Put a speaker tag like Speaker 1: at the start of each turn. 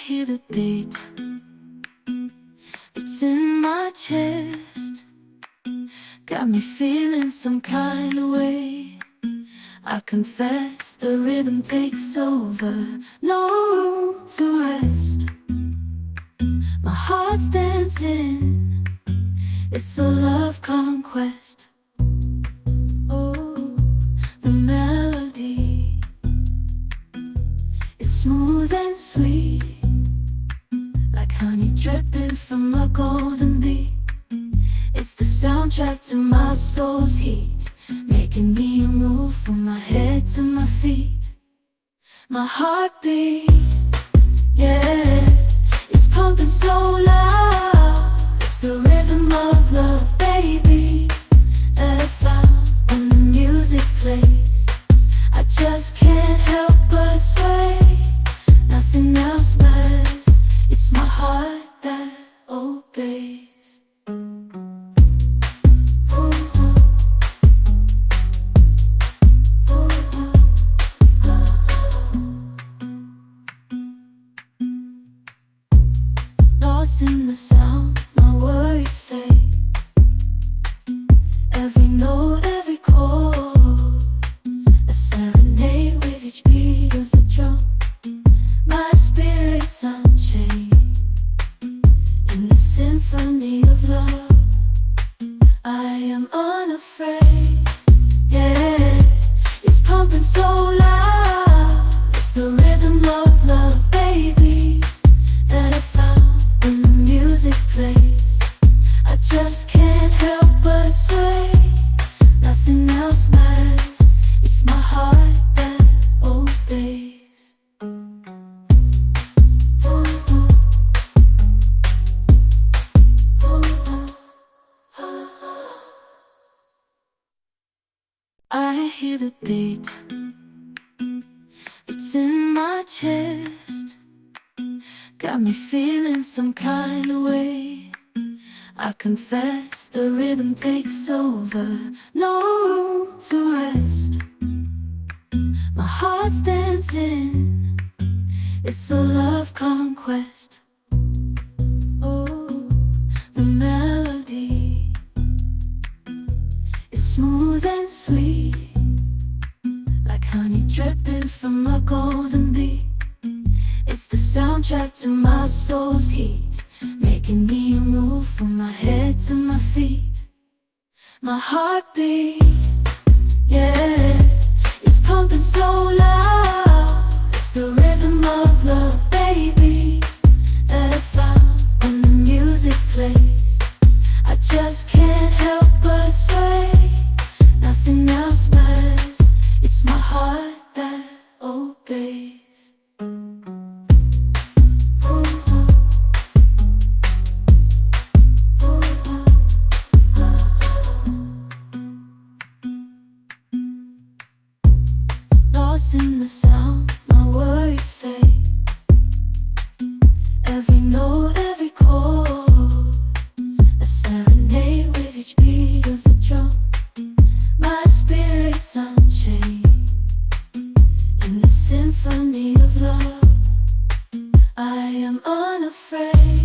Speaker 1: hear the beat, it's in my chest, got me feeling some kind of way. I confess the rhythm takes over, no room to rest. My heart's dancing, it's a love conquest. Oh, the melody, it's smooth and sweet, like honey dripping from a golden bee. It's the soundtrack to my soul's heat, making me move from my head to my feet. My heartbeat, yeah, it's pumping so loud. It's the rhythm of love, baby, that I found when the music plays. I just can't help but sway, nothing else matters. It's my heart that obeys. Lost in the sound, my worries fade. Every note, every chord, a serenade with each beat of the drum. My spirit's unchained in the symphony of love. I am unafraid, yeah, it's pumping so loud. It's the rhythm of love, baby, that I found when the music plays. I just can't help but sway, nothing else matters. It's my heart that obeys. I hear the beat, it's in my chest, got me feeling some kind of way. I confess the rhythm takes over, no room to rest. My heart's dancing, it's a love conquest. Oh, the melody, it's smooth and sweet, like honey dripping from a golden bee. It's the soundtrack to my soul's heat, making me move from my head to my feet. My heartbeat, yeah, it's pumping so loud. It's the rhythm of love, baby, that I found when the music plays. I just can't help but sway, nothing else matters. It's my heart that obeys. Lost in the sound, my worries fade. Every note, every chord, a serenade with each beat of the drum. My spirit's unchained in the symphony of love. I am unafraid.